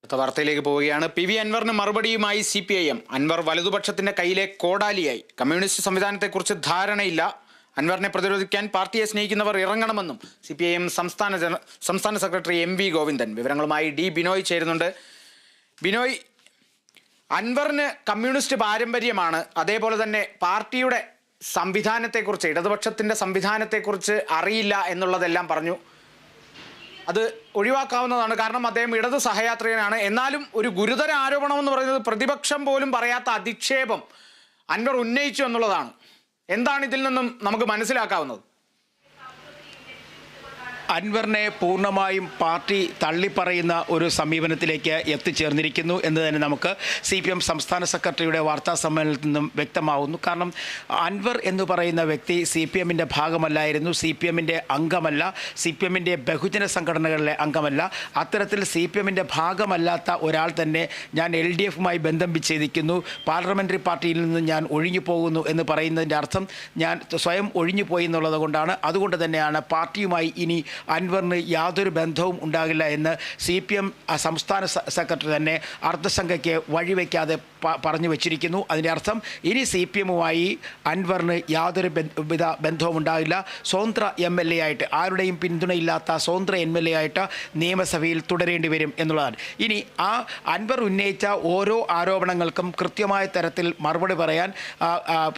അടുത്ത വാർത്തയിലേക്ക് പോവുകയാണ്. പി.വി. അൻവറിന് മറുപടിയുമായി CPIM. അൻവർ വലതുപക്ഷത്തിന്റെ കയ്യിലെ കോടാലിയായി. കമ്മ്യൂണിസ്റ്റ് സംവിധാനത്തെക്കുറിച്ച് ധാരണയില്ല. അൻവറിനെ പ്രതിരോധിക്കാൻ പാർട്ടിയെ സ്നേഹിക്കുന്നവർ ഇറങ്ങണമെന്നും CPIM സംസ്ഥാന സെക്രട്ടറി MV ഗോവിന്ദൻ. വിവരങ്ങളുമായി D. ബിനോയ് ചേരുന്നുണ്ട്. ബിനോയ്, അൻവറിന് കമ്മ്യൂണിസ്റ്റ് പാരമ്പര്യമാണ്, അതേപോലെ തന്നെ പാർട്ടിയുടെ സംവിധാനത്തെക്കുറിച്ച്, ഇടതുപക്ഷത്തിന്റെ സംവിധാനത്തെക്കുറിച്ച് അറിയില്ല എന്നുള്ളതെല്ലാം പറഞ്ഞു. അത് ഒഴിവാക്കാവുന്നതാണ്, കാരണം അദ്ദേഹം ഇടത് സഹയാത്രികനാണ്. എന്നാലും ഒരു ഗുരുതര ആരോപണം എന്ന് പറയുന്നത് പ്രതിപക്ഷം പോലും പറയാത്ത അധിക്ഷേപം അൻവർ ഉന്നയിച്ചു എന്നുള്ളതാണ്. എന്താണ് ഇതിൽ നിന്നും നമുക്ക് മനസ്സിലാക്കാവുന്നത്? അൻവറിനെ പൂർണ്ണമായും പാർട്ടി തള്ളിപ്പറയുന്ന ഒരു സമീപനത്തിലേക്ക് എത്തിച്ചേർന്നിരിക്കുന്നു എന്ന് തന്നെ നമുക്ക് CPM സംസ്ഥാന സെക്രട്ടറിയുടെ വാർത്താ സമ്മേളനത്തിൽ നിന്നും വ്യക്തമാവുന്നു. കാരണം അൻവർ എന്ന് പറയുന്ന വ്യക്തി CPMൻ്റെ ഭാഗമല്ലായിരുന്നു, CPMൻ്റെ അംഗമല്ല, CPMൻ്റെ ബഹുജന സംഘടനകളിലെ അംഗമല്ല. അത്തരത്തിൽ CPMൻ്റെ ഭാഗമല്ലാത്ത ഒരാൾ തന്നെ ഞാൻ LDFുമായി ബന്ധം വിച്ഛേദിക്കുന്നു, പാർലമെൻ്ററി പാർട്ടിയിൽ നിന്ന് ഞാൻ ഒഴിഞ്ഞു പോകുന്നു എന്ന് പറയുന്നതിൻ്റെ അർത്ഥം ഞാൻ സ്വയം ഒഴിഞ്ഞു പോയി എന്നുള്ളത് കൊണ്ടാണ്. അതുകൊണ്ട് തന്നെയാണ് പാർട്ടിയുമായി ഇനി അൻവറിന് യാതൊരു ബന്ധവും ഉണ്ടാകില്ല എന്ന് CPM സംസ്ഥാന സെക്രട്ടറി തന്നെ അർദ്ധസംഖ്യയ്ക്ക് വഴിവെക്കാതെ പറഞ്ഞു വെച്ചിരിക്കുന്നു. അതിൻ്റെ അർത്ഥം ഇനി CPMുമായി അൻവറിന് യാതൊരു ബന്ധവും ഉണ്ടാകില്ല. സ്വതന്ത്ര MLA ആയിട്ട്, ആരുടെയും പിന്തുണയില്ലാത്ത സ്വതന്ത്ര MLA ആയിട്ട് നിയമസഭയിൽ തുടരേണ്ടി വരും എന്നുള്ളതാണ്. ഇനി ആ അൻവർ ഉന്നയിച്ച ഓരോ ആരോപണങ്ങൾക്കും കൃത്യമായ തരത്തിൽ മറുപടി പറയാൻ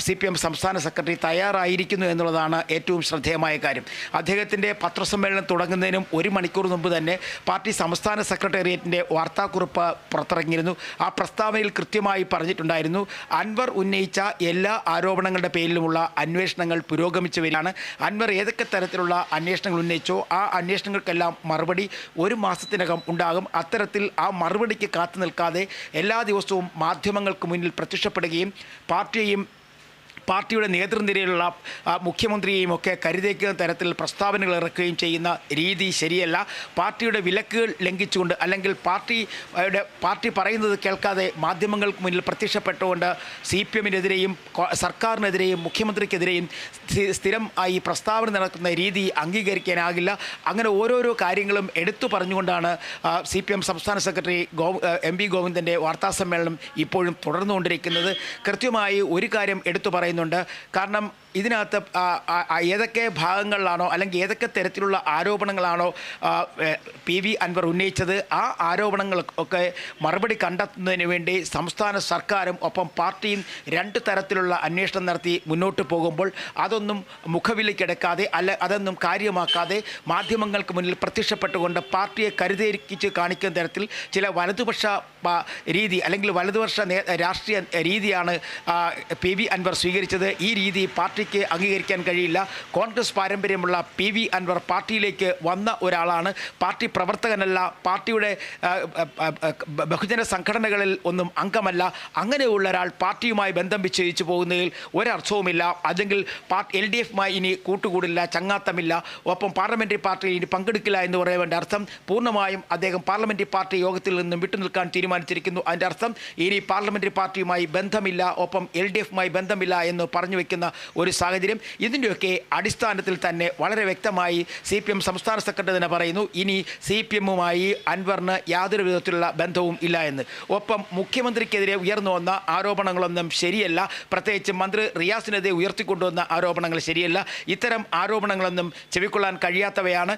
CPM സംസ്ഥാന സെക്രട്ടറി തയ്യാറായിരിക്കുന്നു എന്നുള്ളതാണ് ഏറ്റവും ശ്രദ്ധേയമായ കാര്യം. അദ്ദേഹത്തിൻ്റെ പത്രസമ്മേളനം തുടങ്ങുന്നതിനും 1 മണിക്കൂർ മുമ്പ് തന്നെ പാർട്ടി സംസ്ഥാന സെക്രട്ടേറിയറ്റിൻ്റെ വാർത്താക്കുറിപ്പ് പുറത്തിറങ്ങിയിരുന്നു. ആ പ്രസ്താവനയിൽ കൃത്യമായി പറഞ്ഞിട്ടുണ്ടായിരുന്നു, അൻവർ ഉന്നയിച്ച എല്ലാ ആരോപണങ്ങളുടെ പേരിലുമുള്ള അന്വേഷണങ്ങൾ പുരോഗമിച്ചു വരികയാണ്. അൻവർ ഏതൊക്കെ തരത്തിലുള്ള അന്വേഷണങ്ങൾ ഉന്നയിച്ചോ ആ അന്വേഷണങ്ങൾക്കെല്ലാം മറുപടി 1 മാസത്തിനകം ഉണ്ടാകും. അത്തരത്തിൽ ആ മറുപടിക്ക് കാത്തു നിൽക്കാതെ എല്ലാ ദിവസവും മാധ്യമങ്ങൾക്ക് മുന്നിൽ പ്രത്യക്ഷപ്പെടുകയും പാർട്ടിയുടെ നേതൃനിരയിലുള്ള മുഖ്യമന്ത്രിയെയും ഒക്കെ കരുതേക്കുന്ന തരത്തിൽ പ്രസ്താവനകൾ ഇറക്കുകയും ചെയ്യുന്ന രീതി ശരിയല്ല. പാർട്ടിയുടെ വിലക്കുകൾ ലംഘിച്ചുകൊണ്ട്, അല്ലെങ്കിൽ പാർട്ടി പറയുന്നത് കേൾക്കാതെ മാധ്യമങ്ങൾക്ക് മുന്നിൽ പ്രത്യക്ഷപ്പെട്ടുകൊണ്ട് CPMനെതിരെയും സർക്കാരിനെതിരെയും മുഖ്യമന്ത്രിക്കെതിരെയും സ്ഥിരം ഈ പ്രസ്താവന നടക്കുന്ന രീതി അംഗീകരിക്കാനാകില്ല. അങ്ങനെ ഓരോരോ കാര്യങ്ങളും എടുത്തു പറഞ്ഞുകൊണ്ടാണ് CPM സംസ്ഥാന സെക്രട്ടറി MV ഗോവിന്ദൻ്റെ വാർത്താസമ്മേളനം ഇപ്പോഴും തുടർന്നുകൊണ്ടിരിക്കുന്നത്. കൃത്യമായി ഒരു കാര്യം എടുത്തു പറയുന്നുണ്ട്. കാരണം ഇതിനകത്ത് ഏതൊക്കെ ഭാഗങ്ങളിലാണോ അല്ലെങ്കിൽ ഏതൊക്കെ തരത്തിലുള്ള ആരോപണങ്ങളാണോ PV അൻവർ ഉന്നയിച്ചത്, ആ ആരോപണങ്ങളൊക്കെ മറുപടി കണ്ടെത്തുന്നതിന് വേണ്ടി സംസ്ഥാന സർക്കാരും ഒപ്പം പാർട്ടിയും 2 തരത്തിലുള്ള അന്വേഷണം നടത്തി മുന്നോട്ട് പോകുമ്പോൾ അതൊന്നും മുഖവിലയ്ക്കെടുക്കാതെ അതൊന്നും കാര്യമാക്കാതെ മാധ്യമങ്ങൾക്ക് മുന്നിൽ പ്രത്യക്ഷപ്പെട്ടുകൊണ്ട് പാർട്ടിയെ കരുതേരിച്ച് കാണിക്കുന്ന തരത്തിൽ ചില വലതുപക്ഷ രീതി അല്ലെങ്കിൽ വലതുപക്ഷ രാഷ്ട്രീയ രീതിയാണ് PV അൻവർ സ്വീകരിച്ചത്. ഈ രീതി പാർട്ടിക്ക് അംഗീകരിക്കാൻ കഴിയില്ല. കോൺഗ്രസ് പാരമ്പര്യമുള്ള PV അൻവർ പാർട്ടിയിലേക്ക് വന്ന ഒരാളാണ്, പാർട്ടി പ്രവർത്തകനല്ല, പാർട്ടിയുടെ ബഹുജന സംഘടനകളിൽ ഒന്നും അംഗമല്ല. അങ്ങനെയുള്ള ഒരാൾ പാർട്ടിയുമായി ബന്ധം വിച്ഛേദിച്ചു പോകുന്നതിൽ ഒരർത്ഥവുമില്ല. അല്ലെങ്കിൽ LDFുമായി ഇനി കൂട്ടുകൂടില്ല, ചങ്ങാത്തമില്ല, ഒപ്പം പാർലമെൻ്ററി പാർട്ടിയിൽ ഇനി പങ്കെടുക്കില്ല എന്ന് പറയുന്നതിൻ്റെ അർത്ഥം പൂർണ്ണമായും അദ്ദേഹം പാർലമെൻ്ററി പാർട്ടി യോഗത്തിൽ നിന്നും വിട്ടുനിൽക്കാൻ തീരുമാനിച്ചിരിക്കുന്നു. അതിൻ്റെ അർത്ഥം ഇനി പാർലമെൻ്ററി പാർട്ടിയുമായി ബന്ധമില്ല, ഒപ്പം LDFുമായി ബന്ധമില്ല എന്ന് പറഞ്ഞു വയ്ക്കുന്ന ഒരു സാഹചര്യം. ഇതിൻ്റെയൊക്കെ അടിസ്ഥാനത്തിൽ തന്നെ വളരെ വ്യക്തമായി CPM സംസ്ഥാന സെക്രട്ടറി തന്നെ പറയുന്നു, ഇനി CPMുമായി അൻവറിന് യാതൊരു വിധത്തിലുള്ള ബന്ധവും ഇല്ല എന്ന്. ഒപ്പം മുഖ്യമന്ത്രിക്കെതിരെ ഉയർന്നു വന്ന ആരോപണങ്ങളൊന്നും ശരിയല്ല, പ്രത്യേകിച്ച് മന്ത്രി റിയാസിനെതിരെ ഉയർത്തിക്കൊണ്ടുവന്ന ആരോപണങ്ങൾ ശരിയല്ല. ഇത്തരം ആരോപണങ്ങളൊന്നും ചെവിക്കൊള്ളാൻ കഴിയാത്തവയാണ്.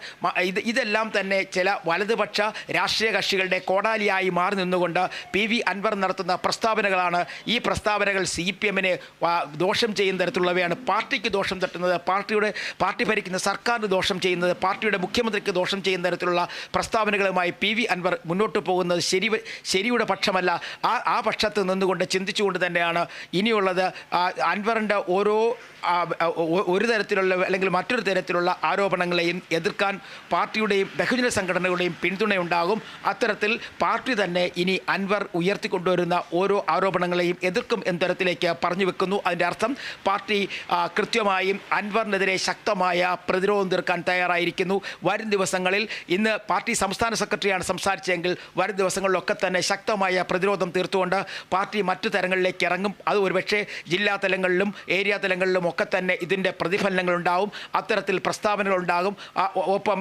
ഇതെല്ലാം തന്നെ ചില വലതുപക്ഷ രാഷ്ട്രീയ കക്ഷികളുടെ കോടാലിയായി മാറി നിന്നുകൊണ്ട് PV അൻവർ നടത്തുന്ന പ്രസ്താവനകളാണ്. ഈ പ്രസ്താവനകൾ CPMനെ ദോഷം ചെയ്യുന്ന തരത്തിലുള്ളവയാണ്. പാർട്ടിക്ക് ദോഷം തട്ടുന്നത്, പാർട്ടി ഭരിക്കുന്ന സർക്കാരിന് ദോഷം ചെയ്യുന്നത്, പാർട്ടിയുടെ മുഖ്യമന്ത്രിക്ക് ദോഷം ചെയ്യുന്ന തരത്തിലുള്ള പ്രസ്താവനകളുമായി PV അൻവർ മുന്നോട്ട് പോകുന്നത് ശരിയുടെ പക്ഷമല്ല. ആ പക്ഷത്ത് നിന്നുകൊണ്ട് ചിന്തിച്ചുകൊണ്ട് തന്നെയാണ് ഇനിയുള്ളത്. അൻവറിൻ്റെ ഒരു തരത്തിലുള്ള അല്ലെങ്കിൽ മറ്റൊരു തരത്തിലുള്ള ആരോപണങ്ങളെയും എതിർക്കാൻ പാർട്ടിയുടെയും ബഹുജന സംഘടനകളുടെയും പിന്തുണയുണ്ടാകും. അത്തരത്തിൽ പാർട്ടി തന്നെ ഇനി അൻവർ ഉയർത്തിക്കൊണ്ടുവരുന്ന ഓരോ ആരോപണങ്ങളെയും എതിർക്കും എന്ന തരത്തിലേക്ക് പറഞ്ഞു വെക്കുന്നു. അതിൻ്റെ അർത്ഥം പാർട്ടി കൃത്യമായും അൻവറിനെതിരെ ശക്തമായ പ്രതിരോധം തീർക്കാൻ തയ്യാറായിരിക്കുന്നു. വരും ദിവസങ്ങളിൽ ഇന്ന് പാർട്ടി സംസ്ഥാന സെക്രട്ടറിയാണ് സംസാരിച്ചെങ്കിൽ വരും ദിവസങ്ങളിലൊക്കെ തന്നെ ശക്തമായ പ്രതിരോധം തീർത്തുകൊണ്ട് പാർട്ടി മറ്റു തലങ്ങളിലേക്ക് ഇറങ്ങും. അത് ഒരുപക്ഷെ ജില്ലാ തലങ്ങളിലും ഏരിയ തലങ്ങളിലും ഒക്കെ തന്നെ ഇതിൻ്റെ പ്രതിഫലനങ്ങളുണ്ടാവും. അത്തരത്തിൽ പ്രസ്താവനകളുണ്ടാകും. ഒപ്പം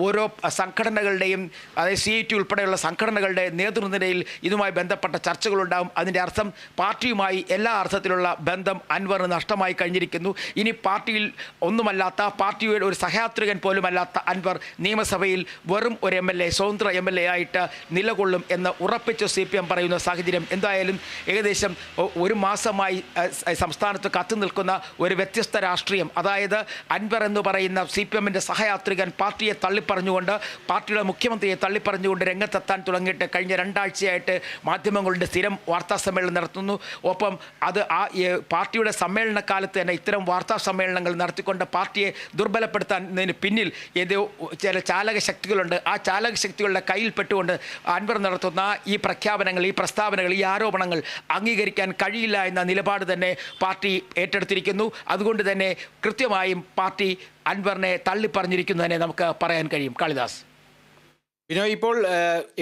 ഓരോ സംഘടനകളുടെയും അതായത് CIT ഉൾപ്പെടെയുള്ള സംഘടനകളുടെ നേതൃനിരയിൽ ഇതുമായി ബന്ധപ്പെട്ട ചർച്ചകളുണ്ടാകും. അതിൻ്റെ അർത്ഥം പാർട്ടിയുമായി എല്ലാ അർത്ഥത്തിലുള്ള ബന്ധം അൻവറിന് നഷ്ടമായി കഴിഞ്ഞിരിക്കുന്നു. ഇനി പാർട്ടിയിൽ ഒന്നുമല്ലാത്ത പാർട്ടിയുടെ ഒരു സഹയാത്രികൻ പോലുമല്ലാത്ത അൻവർ നിയമസഭയിൽ വെറും ഒരു MLA സ്വതന്ത്ര MLA ആയിട്ട് നിലകൊള്ളും എന്ന് ഉറപ്പിച്ച് CPM പറയുന്ന സാഹചര്യം എന്തായാലും ഏകദേശം ഒരു മാസമായി സംസ്ഥാനത്ത് കത്തി നിൽക്കുന്ന ഒരു വ്യത്യസ്ത രാഷ്ട്രീയം, അതായത് അൻവർ എന്ന് പറയുന്ന CPMൻ്റെ സഹയാത്രികൻ പാർട്ടിയെ തള്ളിപ്പറഞ്ഞുകൊണ്ട് പാർട്ടിയുടെ മുഖ്യമന്ത്രിയെ തള്ളിപ്പറഞ്ഞുകൊണ്ട് രംഗത്തെത്താൻ തുടങ്ങിയിട്ട് കഴിഞ്ഞ 2 ആഴ്ചയായിട്ട് മാധ്യമങ്ങളുടെ സ്ഥിരം വാർത്താ സമ്മേളനം നടത്തുന്നു. ഒപ്പം അത് പാർട്ടിയുടെ സമ്മേളനകാലത്ത് തന്നെ ഇത്തരം വാർത്താ സമ്മേളനങ്ങൾ നടത്തിക്കൊണ്ട് പാർട്ടിയെ ദുർബലപ്പെടുത്താൻ പിന്നിൽ ചില ചാലക ശക്തികളുണ്ട്. ആ ചാലക ശക്തികളുടെ കയ്യിൽപ്പെട്ടുകൊണ്ട് അൻവർ നടത്തുന്ന ഈ പ്രഖ്യാപനങ്ങൾ, ഈ പ്രസ്താവനകൾ, ഈ ആരോപണങ്ങൾ അംഗീകരിക്കാൻ കഴിയില്ല എന്ന നിലപാട് തന്നെ പാർട്ടി ഏറ്റെടുത്തിരിക്കുന്നു. അതുകൊണ്ട് തന്നെ കൃത്യമായും പാർട്ടി അൻവറിനെ തള്ളിപ്പറഞ്ഞിരിക്കുന്നു തന്നെ നമുക്ക് പറയാൻ കഴിയും. കാളിദാസ്. ഇപ്പോൾ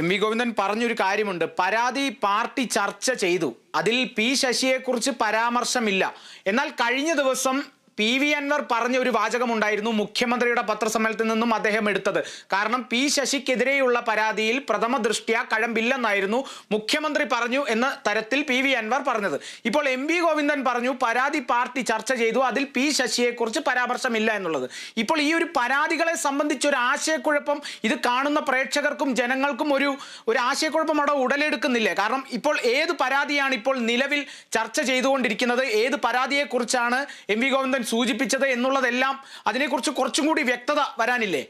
MV ഗോവിന്ദൻ പറഞ്ഞൊരു കാര്യമുണ്ട്. പരാതി പാർട്ടി ചർച്ച ചെയ്തു, അതിൽ P ശശിയെക്കുറിച്ച് പരാമർശമില്ല. എന്നാൽ കഴിഞ്ഞ ദിവസം PV അൻവർ പറഞ്ഞ ഒരു വാചകമുണ്ടായിരുന്നു മുഖ്യമന്ത്രിയുടെ പത്രസമ്മേളനത്തിൽ നിന്നും അദ്ദേഹം എടുത്തത്. കാരണം P ശശിക്കെതിരെയുള്ള പരാതിയിൽ പ്രഥമ ദൃഷ്ട്യാ കഴമ്പില്ലെന്നായിരുന്നു മുഖ്യമന്ത്രി പറഞ്ഞു എന്ന തരത്തിൽ PV അൻവർ പറഞ്ഞത്. ഇപ്പോൾ MV ഗോവിന്ദൻ പറഞ്ഞു പരാതി പാർട്ടി ചർച്ച ചെയ്തു, അതിൽ P ശശിയെക്കുറിച്ച് പരാമർശമില്ല എന്നുള്ളത്. ഇപ്പോൾ ഈ ഒരു പരാതികളെ സംബന്ധിച്ചൊരു ആശയക്കുഴപ്പം ഇത് കാണുന്ന പ്രേക്ഷകർക്കും ജനങ്ങൾക്കും ഒരു ആശയക്കുഴപ്പം അവിടെ ഉടലെടുക്കുന്നില്ലേ? കാരണം ഇപ്പോൾ ഏത് പരാതിയാണ് ഇപ്പോൾ നിലവിൽ ചർച്ച ചെയ്തുകൊണ്ടിരിക്കുന്നത്, ഏത് പരാതിയെക്കുറിച്ചാണ് MV ഗോവിന്ദൻ സൂചിപ്പിച്ചത് എന്നുള്ളതെല്ലാം അതിനെക്കുറിച്ച് കുറച്ചും കൂടി വ്യക്തത വരാനില്ലേ?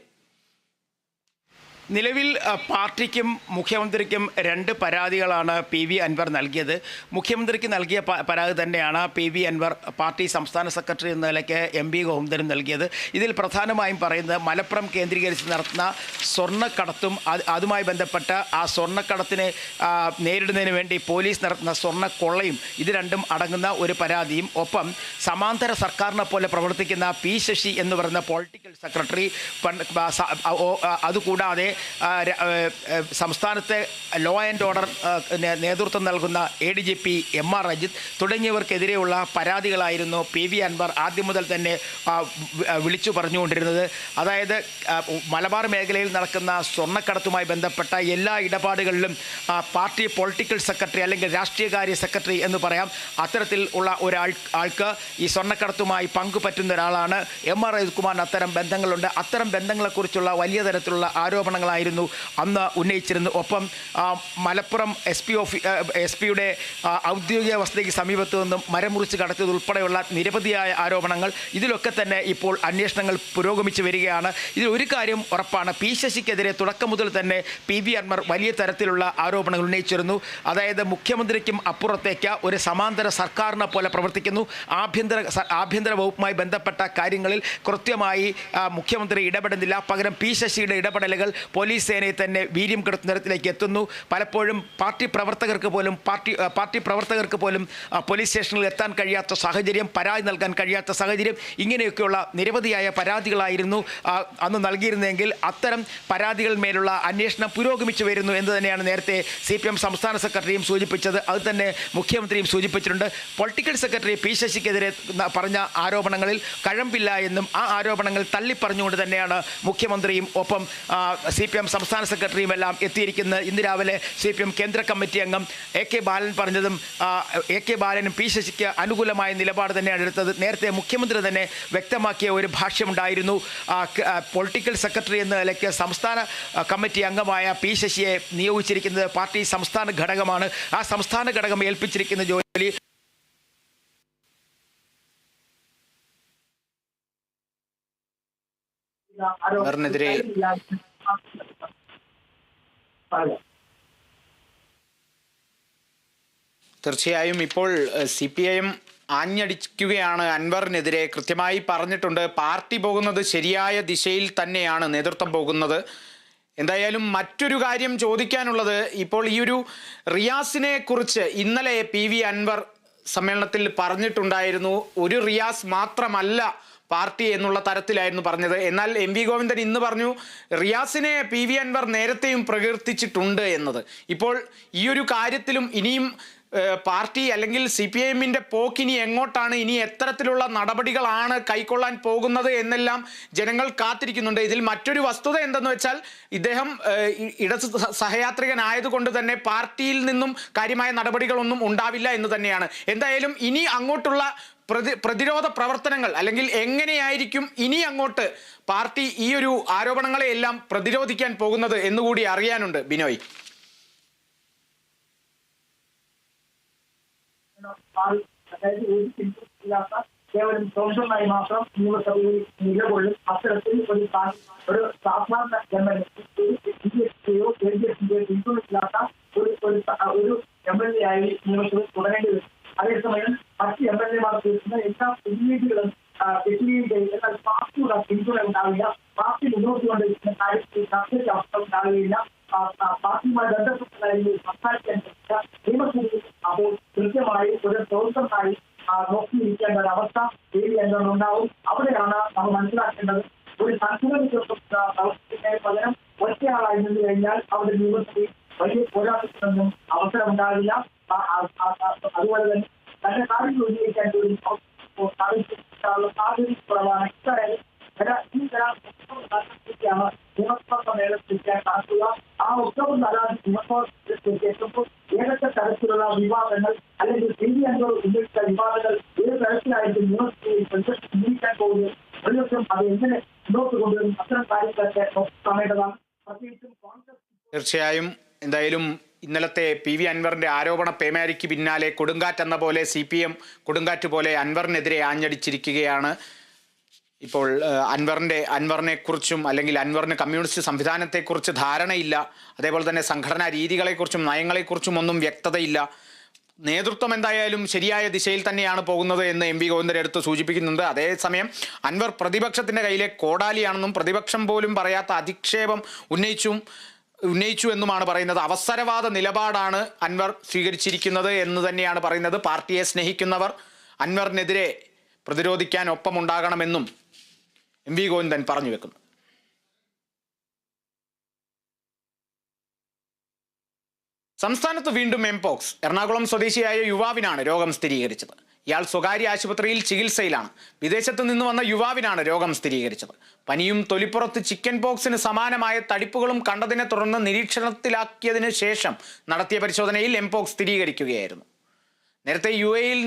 നിലവിൽ പാർട്ടിക്കും മുഖ്യമന്ത്രിക്കും 2 പരാതികളാണ് PV അൻവർ നൽകിയത്. മുഖ്യമന്ത്രിക്ക് നൽകിയ പരാതി തന്നെയാണ് PV അൻവർ പാർട്ടി സംസ്ഥാന സെക്രട്ടറി എന്ന നിലയ്ക്ക് MV ഗോവിന്ദനും നൽകിയത്. ഇതിൽ പ്രധാനമായും പറയുന്നത് മലപ്പുറം കേന്ദ്രീകരിച്ച് നടത്തുന്ന സ്വർണ്ണക്കടത്തും അതുമായി ബന്ധപ്പെട്ട ആ സ്വർണ്ണക്കടത്തിനെ നേരിടുന്നതിന് വേണ്ടി പോലീസ് നടത്തുന്ന സ്വർണ്ണക്കൊള്ളയും ഇത് രണ്ടും അടങ്ങുന്ന ഒരു പരാതിയും, ഒപ്പം സമാന്തര സർക്കാരിനെ പോലെ പ്രവർത്തിക്കുന്ന P ശശി എന്ന് പറയുന്ന പൊളിറ്റിക്കൽ സെക്രട്ടറി, അതുകൂടാതെ സംസ്ഥാനത്തെ ലോ ആൻഡ് ഓർഡർ നേതൃത്വം നൽകുന്ന ADGP MR Ajith തുടങ്ങിയവർക്കെതിരെയുള്ള പരാതികളായിരുന്നു PV Anwar ആദ്യം മുതൽ തന്നെ വിളിച്ചു പറഞ്ഞുകൊണ്ടിരുന്നത്. അതായത് മലബാർ മേഖലയിൽ നടക്കുന്ന സ്വർണ്ണക്കടത്തുമായി ബന്ധപ്പെട്ട എല്ലാ ഇടപാടുകളിലും പാർട്ടി പൊളിറ്റിക്കൽ സെക്രട്ടറി അല്ലെങ്കിൽ രാഷ്ട്രീയകാര്യ സെക്രട്ടറി എന്ന് പറയാം, അത്തരത്തിൽ ഉള്ള ആൾക്ക് ഈ സ്വർണ്ണക്കടത്തുമായി പങ്കുപറ്റുന്ന ഒരാളാണ്. MR അജിത് കുമാറിന് അത്തരം ബന്ധങ്ങളുണ്ട്. അത്തരം ബന്ധങ്ങളെക്കുറിച്ചുള്ള വലിയ തരത്തിലുള്ള ആരോപണങ്ങളായിരുന്നു അന്ന് ഉന്നയിച്ചിരുന്നു. ഒപ്പം മലപ്പുറം SP-യുടെ ഔദ്യോഗിക വസതിക്ക് സമീപത്തു നിന്നും മരം മുറിച്ച് കടത്തിയത് ഉൾപ്പെടെയുള്ള നിരവധിയായ ആരോപണങ്ങൾ. ഇതിലൊക്കെ തന്നെ ഇപ്പോൾ അന്വേഷണങ്ങൾ പുരോഗമിച്ചു വരികയാണ്. ഇതിൽ ഒരു കാര്യം ഉറപ്പാണ്, P ശശിക്കെതിരെ തുടക്കം മുതൽ തന്നെ PV അൻവർ വലിയ തരത്തിലുള്ള ആരോപണങ്ങൾ ഉന്നയിച്ചിരുന്നു. അതായത് മുഖ്യമന്ത്രിക്കും അപ്പുറത്തേക്ക് ഒരു സമാന്തര സർക്കാരിനെ പോലെ പ്രവർത്തിക്കുന്നു. ആഭ്യന്തര വകുപ്പുമായി ബന്ധപ്പെട്ട കാര്യങ്ങളിൽ കൃത്യമായി മുഖ്യമന്ത്രി ഇടപെടുന്നില്ല. പകരം P ശശിയുടെ ഇടപെടലുകൾ പോലീസ് സേനയെ തന്നെ വീര്യം കെടുത്തുന്ന തരത്തിലേക്ക് എത്തുന്നു. പലപ്പോഴും പാർട്ടി പ്രവർത്തകർക്ക് പോലും പോലീസ് സ്റ്റേഷനിൽ എത്താൻ കഴിയാത്ത സാഹചര്യം, പരാതി നൽകാൻ കഴിയാത്ത സാഹചര്യം, ഇങ്ങനെയൊക്കെയുള്ള നിരവധിയായ പരാതികളായിരുന്നു അന്ന് നൽകിയിരുന്നെങ്കിൽ അത്തരം പരാതികളിന്മേലുള്ള അന്വേഷണം പുരോഗമിച്ചു വരുന്നു എന്ന് തന്നെയാണ് നേരത്തെ CPM സംസ്ഥാന സെക്രട്ടറിയും സൂചിപ്പിച്ചത്. അത് തന്നെ മുഖ്യമന്ത്രിയും സൂചിപ്പിച്ചിട്ടുണ്ട്. പൊളിറ്റിക്കൽ സെക്രട്ടറി P ശശിക്കെതിരെ പറഞ്ഞ ആരോപണങ്ങളിൽ കഴമ്പില്ല എന്നും ആ ആരോപണങ്ങൾ തള്ളിപ്പറഞ്ഞുകൊണ്ട് തന്നെയാണ് മുഖ്യമന്ത്രിയും ഒപ്പം CPM സംസ്ഥാന സെക്രട്ടറിയും എല്ലാം എത്തിയിരിക്കുന്നത്. ഇന്ന് രാവിലെ CPM കേന്ദ്ര കമ്മിറ്റി അംഗം AK ബാലൻ പറഞ്ഞതും AK ബാലനും P ശശിക്ക് അനുകൂലമായ നിലപാട് തന്നെയാണ് എടുത്തത്. നേരത്തെ മുഖ്യമന്ത്രി തന്നെ വ്യക്തമാക്കിയ ഒരു ഭാഷ്യമുണ്ടായിരുന്നു. പൊളിറ്റിക്കൽ സെക്രട്ടറി എന്ന നിലയ്ക്ക് സംസ്ഥാന കമ്മിറ്റി അംഗമായ P ശശിയെ നിയോഗിച്ചിരിക്കുന്നത് പാർട്ടി സംസ്ഥാന ഘടകമാണ്. ആ സംസ്ഥാന ഘടകം ഏൽപ്പിച്ചിരിക്കുന്ന ജോലി അൻവറിനെതിരെ തീർച്ചയായും ഇപ്പോൾ CPIM ആഞ്ഞടിക്കുകയാണ് അൻവറിനെതിരെ. കൃത്യമായി പറഞ്ഞിട്ടുണ്ട് പാർട്ടി പോകുന്നത് ശരിയായ ദിശയിൽ തന്നെയാണ്, നേതൃത്വം പോകുന്നത്. എന്തായാലും മറ്റൊരു കാര്യം ചോദിക്കാനുള്ളത്, ഇപ്പോൾ ഈ ഒരു റിയാസിനെ കുറിച്ച് ഇന്നലെ PV അൻവർ സമ്മേളനത്തിൽ പറഞ്ഞിട്ടുണ്ടായിരുന്നു, ഒരു റിയാസ് മാത്രമല്ല പാർട്ടി എന്നുള്ള തരത്തിലായിരുന്നു പറഞ്ഞത്. എന്നാൽ എം വി ഗോവിന്ദൻ ഇന്ന് പറഞ്ഞു റിയാസിനെ പി വി അൻവർ നേരത്തെയും പ്രകീർത്തിച്ചിട്ടുണ്ട് എന്നത്. ഇപ്പോൾ ഈ ഒരു കാര്യത്തിലും ഇനിയും പാർട്ടി അല്ലെങ്കിൽ CPIM-ന്റെ പോക്കിനി എങ്ങോട്ടാണ്, ഇനി എത്തരത്തിലുള്ള നടപടികളാണ് കൈക്കൊള്ളാൻ പോകുന്നത് എന്നെല്ലാം ജനങ്ങൾ കാത്തിരിക്കുന്നുണ്ട്. ഇതിൽ മറ്റൊരു വസ്തുത എന്തെന്ന് വെച്ചാൽ ഇദ്ദേഹം ഇടത് സഹയാത്രികനായതുകൊണ്ട് തന്നെ പാർട്ടിയിൽ നിന്നും കാര്യമായ നടപടികളൊന്നും ഉണ്ടാവില്ല എന്ന് തന്നെയാണ്. എന്തായാലും ഇനി അങ്ങോട്ടുള്ള പ്രതിരോധ പ്രവർത്തനങ്ങൾ അല്ലെങ്കിൽ എങ്ങനെയായിരിക്കും ഇനി അങ്ങോട്ട് പാർട്ടി ഈ ഒരു ആരോപണങ്ങളെയെല്ലാം പ്രതിരോധിക്കാൻ പോകുന്നത് എന്നുകൂടി അറിയാനുണ്ട് ബിനോയ്. അതായത് ഒരു പിന്തുണയില്ലാത്ത കേവലം സ്വന്തമായി മാത്രം നിയമസഭയിൽ നിലകൊള്ളും അത്തരത്തിൽ ഒരു സാധാരണ BJPയോ LDFയോ പിന്തുണയില്ലാത്ത ഒരു MLA ആയി നിയമസഭയിൽ തുടരേണ്ടി വരും. അതേസമയം മറ്റ് MLA-മാർ തീർക്കുന്ന എല്ലാ പ്രതിനിധികളും തെറ്റുകയും എന്നാൽ പാർട്ടിയുടെ പിന്തുണ ഉണ്ടാവില്ല. പാർട്ടി മുന്നോട്ട് കൊണ്ടിരിക്കുന്ന കാര്യത്തിൽ ചർച്ചയ്ക്ക് അവസരം ഉണ്ടാവുകയില്ല. പാർട്ടിയുമായി ബന്ധപ്പെട്ട കാര്യങ്ങളിൽ സംസാരിക്കാൻ നിയമസഭയിൽ അപ്പോൾ കൃത്യമായി ഒരു സ്വതന്ത്രമായി നോക്കിയിരിക്കേണ്ട ഒരു അവസ്ഥ ഉണ്ടാവും. അവിടെയാണ് നമ്മൾ മനസ്സിലാക്കേണ്ടത്. ഒരു സംഘടനയ്ക്കൊപ്പം പ്രവർത്തിക്കുന്നതിന് പകരം ഒറ്റയാളായി നിന്ന് കഴിഞ്ഞാൽ അവിടെ നിയമസഭയിൽ വലിയ പോരാട്ടത്തിനൊന്നും അവസരം ഉണ്ടാവില്ല. അതുപോലെ തന്നെ തന്റെ കാര്യങ്ങൾ ഉന്നയിക്കാൻ പോലും സാധ്യത കുറവാണ്. ഇക്കാര്യം ഈ തരാണ് നിയമസഭാ സമ്മേളനത്തിക്കാൻ നടത്തുക. ആ ഒക്ടോബർ 4 നിയമസഭയിലേക്ക് എത്തുമ്പോൾ ഏതൊക്കെ തരത്തിലുള്ള വിവാദങ്ങൾ അല്ലെങ്കിൽ പി വി അൻവർ ഉന്നയിച്ച വിവാദങ്ങൾ ഏത് തരത്തിലായിരിക്കും നിയമസഭയിൽ ഉന്നയിക്കാൻ പോകുന്നത്, പ്രതിപക്ഷം അത് എങ്ങനെ മുന്നോട്ട് കൊണ്ടുവരും, അത്തരം കാര്യങ്ങളൊക്കെ കാണേണ്ടതാണ്. പ്രത്യേകിച്ചും കോൺഗ്രസ് തീർച്ചയായും. എന്തായാലും ഇന്നലത്തെ പി വി അൻവറിന്റെ ആരോപണ പേമാരിക്ക് പിന്നാലെ കൊടുങ്കാറ്റെന്ന പോലെ CPM കൊടുങ്കാറ്റ് പോലെ അൻവറിനെതിരെ ആഞ്ഞടിച്ചിരിക്കുകയാണ്. ഇപ്പോൾ അൻവറിനെ കുറിച്ചും അല്ലെങ്കിൽ അൻവറിന് കമ്മ്യൂണിസ്റ്റ് സംവിധാനത്തെക്കുറിച്ച് ധാരണയില്ല, അതേപോലെ തന്നെ സംഘടനാ രീതികളെക്കുറിച്ചും നയങ്ങളെക്കുറിച്ചും ഒന്നും വ്യക്തതയില്ല. നേതൃത്വം എന്തായാലും ശരിയായ ദിശയിൽ തന്നെയാണ് പോകുന്നത് എന്ന് എം വി ഗോവിന്ദൻ എടുത്ത് സൂചിപ്പിക്കുന്നുണ്ട്. അതേസമയം അൻവർ പ്രതിപക്ഷത്തിൻ്റെ കയ്യിലെ കോടാലിയാണെന്നും പ്രതിപക്ഷം പോലും പറയാത്ത അധിക്ഷേപം ഉന്നയിച്ചു എന്നുമാണ് പറയുന്നത്. അവസരവാദ നിലപാടാണ് അൻവർ സ്വീകരിച്ചിരിക്കുന്നത് എന്ന് തന്നെയാണ് പറയുന്നത്. പാർട്ടിയെ സ്നേഹിക്കുന്നവർ അൻവറിനെതിരെ പ്രതിരോധിക്കാൻ ഒപ്പമുണ്ടാകണമെന്നും എം വി ഗോവിന്ദൻ പറഞ്ഞു വെക്കുന്നു. സംസ്ഥാനത്ത് വീണ്ടും എംപോക്സ്. എറണാകുളം സ്വദേശിയായ യുവാവിനാണ് രോഗം സ്ഥിരീകരിച്ചത്. ഇയാൾ സ്വകാര്യ ആശുപത്രിയിൽ ചികിത്സയിലാണ്. വിദേശത്ത് നിന്ന് വന്ന യുവാവിനാണ് രോഗം സ്ഥിരീകരിച്ചത്. പനിയും തൊലിപ്പുറത്ത് ചിക്കൻ പോക്സിന് സമാനമായ തടിപ്പുകളും കണ്ടതിനെ തുടർന്ന് നിരീക്ഷണത്തിലാക്കിയതിനു ശേഷം നടത്തിയ പരിശോധനയിൽ എംപോക്സ് സ്ഥിരീകരിക്കുകയായിരുന്നു. നേരത്തെ UAE-യിൽ